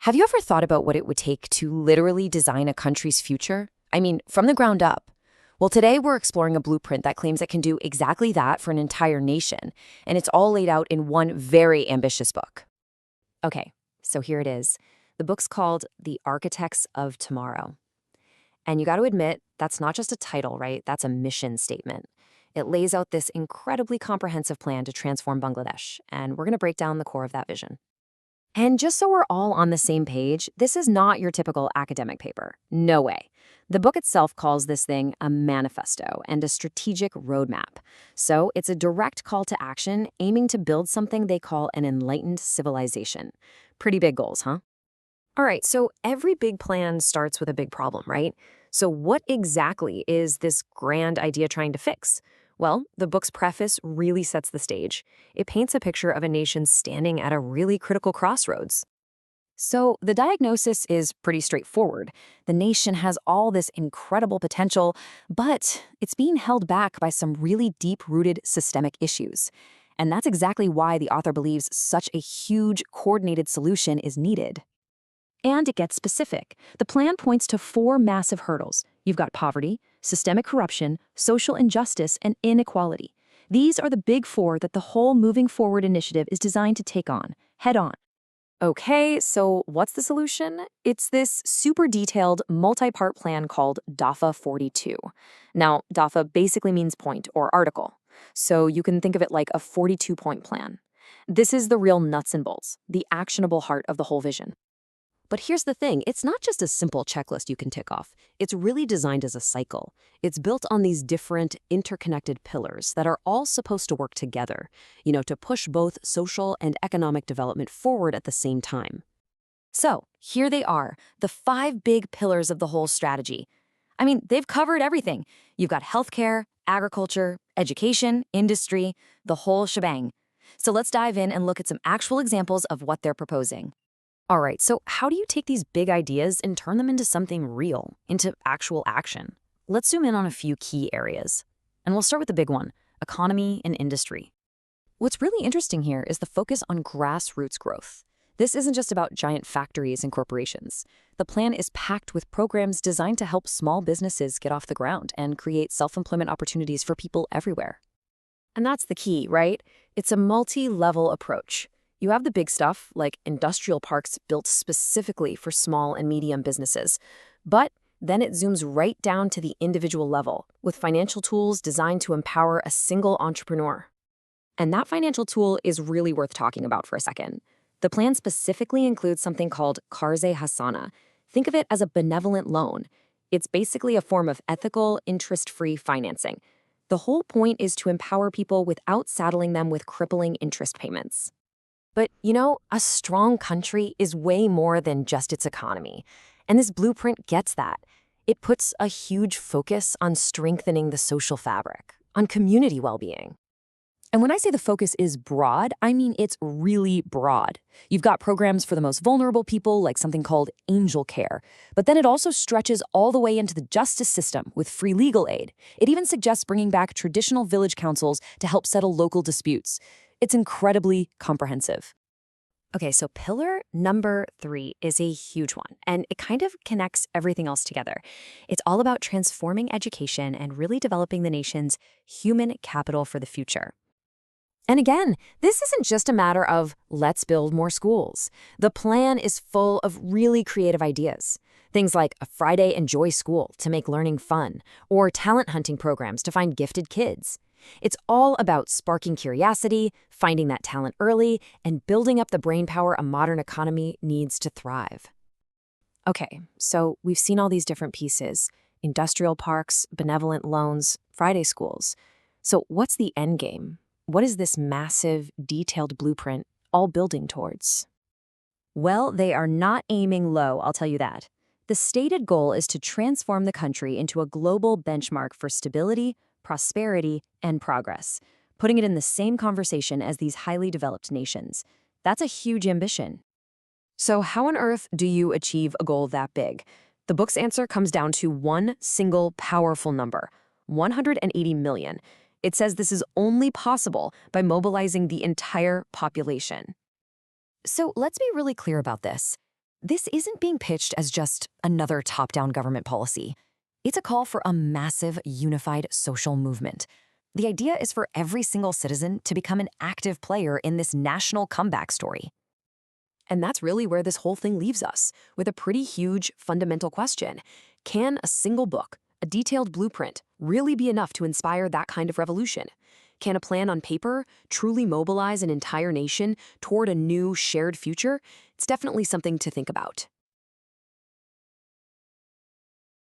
Have you ever thought about what it would take to literally design a country's future? I mean, from the ground up. Well, today we're exploring a blueprint that claims it can do exactly that for an entire nation, and it's all laid out in one very ambitious book. Okay, so here it is. The book's called The Architects of Tomorrow. And you got to admit, that's not just a title, right? That's a mission statement. It lays out this incredibly comprehensive plan to transform Bangladesh, and we're going to break down the core of that vision. And just so we're all on the same page, this is not your typical academic paper. No way. The book itself calls this thing a manifesto and a strategic roadmap. So it's a direct call to action aiming to build something they call an enlightened civilization. Pretty big goals, huh? All right, so every big plan starts with a big problem, right? So what exactly is this grand idea trying to fix? Well, the book's preface really sets the stage. It paints a picture of a nation standing at a really critical crossroads. So the diagnosis is pretty straightforward. The nation has all this incredible potential, but it's being held back by some really deep-rooted systemic issues. And that's exactly why the author believes such a huge, coordinated solution is needed. And it gets specific. The plan points to 4 massive hurdles. You've got poverty, systemic corruption, social injustice, and inequality. These are the big 4 that the whole Moving Forward initiative is designed to take on, head on. Okay, so what's the solution? It's this super detailed, multi-part plan called DAFA-42. Now, DAFA basically means point or article, so you can think of it like a 42-point plan. This is the real nuts and bolts, the actionable heart of the whole vision. But here's the thing, it's not just a simple checklist you can tick off. It's really designed as a cycle. It's built on these different interconnected pillars that are all supposed to work together, to push both social and economic development forward at the same time. So here they are, the 5 big pillars of the whole strategy. I mean, they've covered everything. You've got healthcare, agriculture, education, industry, the whole shebang. So let's dive in and look at some actual examples of what they're proposing. All right, so how do you take these big ideas and turn them into something real, into actual action? Let's zoom in on a few key areas. And we'll start with the big one, economy and industry. What's really interesting here is the focus on grassroots growth. This isn't just about giant factories and corporations. The plan is packed with programs designed to help small businesses get off the ground and create self-employment opportunities for people everywhere. And that's the key, right? It's a multi-level approach. You have the big stuff, like industrial parks built specifically for small and medium businesses. But then it zooms right down to the individual level, with financial tools designed to empower a single entrepreneur. And that financial tool is really worth talking about for a second. The plan specifically includes something called Qarz-e-Hasana. Think of it as a benevolent loan. It's basically a form of ethical, interest-free financing. The whole point is to empower people without saddling them with crippling interest payments. But, a strong country is way more than just its economy. And this blueprint gets that. It puts a huge focus on strengthening the social fabric, on community well-being. And when I say the focus is broad, I mean it's really broad. You've got programs for the most vulnerable people, like something called angel care. But then it also stretches all the way into the justice system with free legal aid. It even suggests bringing back traditional village councils to help settle local disputes. It's incredibly comprehensive. Okay, so pillar number 3 is a huge one, and it kind of connects everything else together. It's all about transforming education and really developing the nation's human capital for the future. And again, this isn't just a matter of let's build more schools. The plan is full of really creative ideas. Things like a Friday Enjoy School to make learning fun, or talent hunting programs to find gifted kids. It's all about sparking curiosity, finding that talent early, and building up the brainpower a modern economy needs to thrive. Okay, so we've seen all these different pieces: industrial parks, benevolent loans, Friday schools. So what's the end game? What is this massive, detailed blueprint all building towards? Well, they are not aiming low, I'll tell you that. The stated goal is to transform the country into a global benchmark for stability, prosperity, and progress, putting it in the same conversation as these highly developed nations. That's a huge ambition. So how on earth do you achieve a goal that big? The book's answer comes down to one single powerful number: 180 million. It says this is only possible by mobilizing the entire population. So let's be really clear about this. This isn't being pitched as just another top-down government policy. It's a call for a massive, unified social movement. The idea is for every single citizen to become an active player in this national comeback story. And that's really where this whole thing leaves us, with a pretty huge, fundamental question. Can a single book, a detailed blueprint, really be enough to inspire that kind of revolution? Can a plan on paper truly mobilize an entire nation toward a new, shared future? It's definitely something to think about.